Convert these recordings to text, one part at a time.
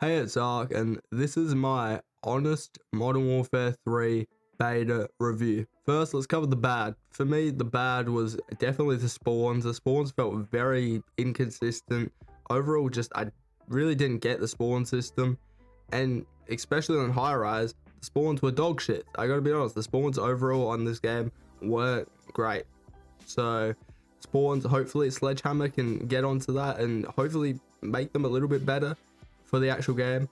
Hey, it's Ark, and this is my honest Modern Warfare 3 beta review. First, let's cover the bad. For me, the bad was definitely the spawns. The spawns felt very inconsistent. Overall, I really didn't get the spawn system, and especially on high rise, the spawns were dog shit. I gotta be honest, the spawns overall on this game weren't great. So, spawns, hopefully Sledgehammer can get onto that and hopefully make them a little bit better for the actual game.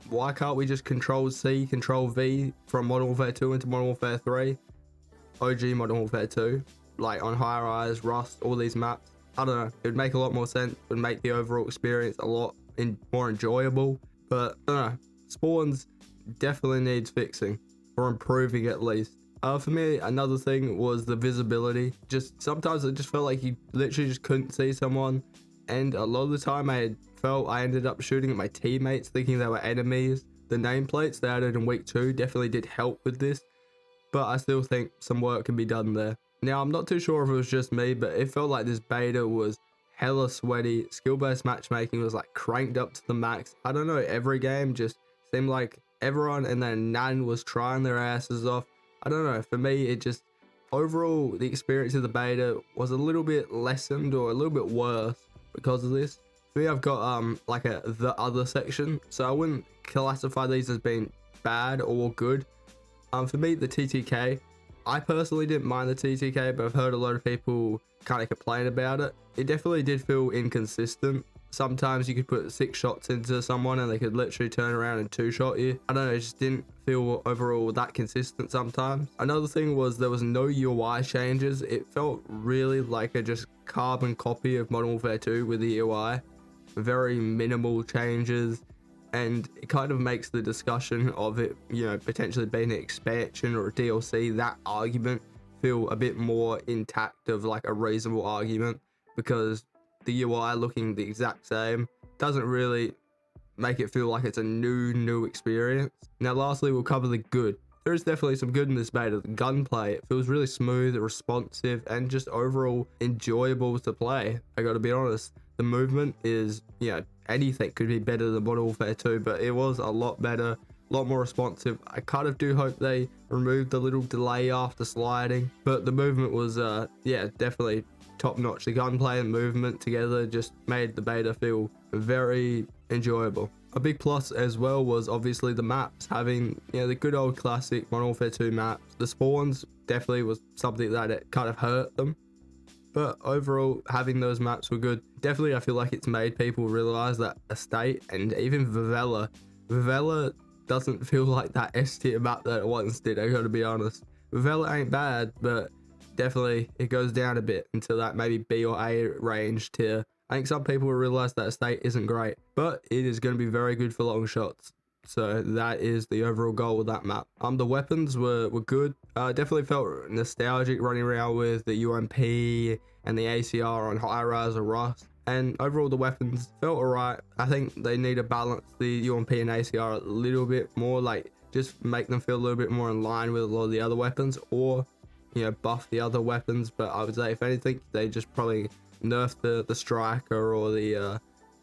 Why can't we just control C, control V from Modern Warfare 2 into Modern Warfare 3? OG Modern Warfare 2, like on High Rise, Rust, all these maps. I don't know, it would make a lot more sense, it would make the overall experience a lot more enjoyable. But I don't know, spawns definitely needs fixing, or improving at least. For me, another thing was the visibility. Just sometimes it just felt like you literally just couldn't see someone, and a lot of the time I ended up shooting at my teammates thinking they were enemies. The nameplates they added in week 2 definitely did help with this, but I still think some work can be done there. Now, I'm not too sure if it was just me, but it felt like this beta was hella sweaty. Skill-based matchmaking was like cranked up to the max. I don't know, every game just seemed like everyone and their nan was trying their asses off. I don't know, for me it just, overall the experience of the beta was a little bit lessened or a little bit worse because of this. For me, I've got like the other section, so I wouldn't classify these as being bad or good. For me, the TTK, I personally didn't mind the TTK, but I've heard a lot of people kind of complain about it. It definitely did feel inconsistent. Sometimes you could put 6 shots into someone and they could literally turn around and 2-shot you. I don't know, it just didn't feel overall that consistent sometimes. Another thing was there was no UI changes. It felt really like a just carbon copy of Modern Warfare 2 with the UI. Very minimal changes, and it kind of makes the discussion of it, you know, potentially being an expansion or a DLC, that argument feel a bit more intact of like a reasonable argument, because the UI looking the exact same doesn't really make it feel like it's a new experience. Now lastly, we'll cover the good. There is definitely some good in this beta. The gunplay, it feels really smooth, responsive, and just overall enjoyable to play. I gotta be honest, the movement is, you know, anything could be better than Modern Warfare 2, but it was a lot better, a lot more responsive. I kind of do hope they removed the little delay after sliding, but the movement was, yeah, definitely top notch. The gunplay and movement together just made the beta feel very enjoyable. A big plus as well was obviously the maps, having, you know, the good old classic Modern Warfare 2 maps. The spawns definitely was something that it kind of hurt them, but overall having those maps were good. Definitely I feel like it's made people realize that Estate and even Vivella doesn't feel like that S tier map that it once did. I gotta be honest, Vivella ain't bad, but definitely it goes down a bit into that maybe B or A range tier. I think some people will realize that Estate isn't great, but it is going to be very good for long shots. So that is the overall goal with that map. The weapons were good. Definitely felt nostalgic running around with the UMP and the ACR on High Rise or Rust. And overall the weapons felt alright. I think they need to balance the UMP and ACR a little bit more, like just make them feel a little bit more in line with a lot of the other weapons, or, you know, buff the other weapons. But I would say if anything, they just probably nerf the Striker or the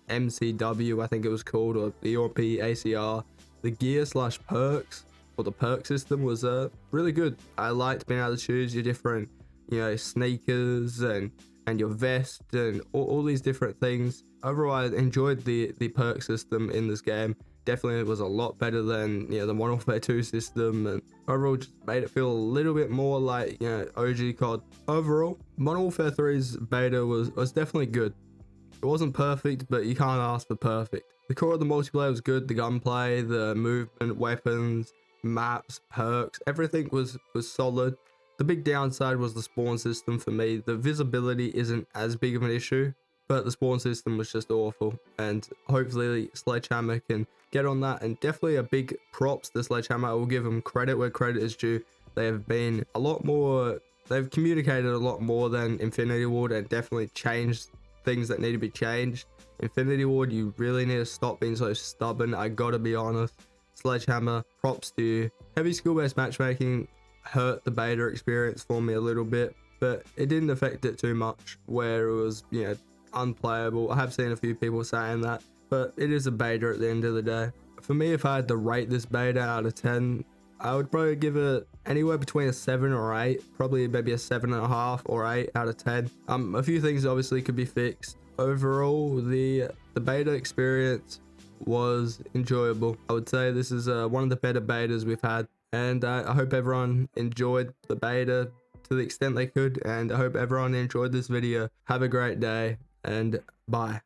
MCW, I think it was called, or the UMP ACR. The gear slash perks, or the perk system was really good. I liked being able to choose your different, you know, sneakers and your vest and all these different things. Overall, I enjoyed the perk system in this game. Definitely it was a lot better than, you know, the Modern Warfare 2 system, and overall just made it feel a little bit more like, you know, OG COD. Overall, Modern Warfare 3's beta was definitely good. It wasn't perfect, but you can't ask for perfect. The core of the multiplayer was good. The gunplay, the movement, weapons, maps, perks, everything was solid. The big downside was the spawn system for me. The visibility isn't as big of an issue, but the spawn system was just awful, and hopefully Sledgehammer can get on that. And definitely a big props to Sledgehammer. I will give them credit where credit is due. They have been a lot more, they've communicated a lot more than Infinity Ward, and definitely changed things that need to be changed. Infinity Ward, you really need to stop being so stubborn, I gotta be honest. Sledgehammer, props to you. Heavy skill-based matchmaking hurt the beta experience for me a little bit, but it didn't affect it too much where it was, you know, unplayable. I have seen a few people saying that, but it is a beta at the end of the day. For me, if I had to rate this beta out of 10, I would probably give it anywhere between a 7 or 8, probably maybe a 7.5 or 8 out of 10. A few things obviously could be fixed. Overall, the beta experience was enjoyable. I would say this is one of the better betas we've had, and I hope everyone enjoyed the beta to the extent they could, and I hope everyone enjoyed this video. Have a great day, and bye.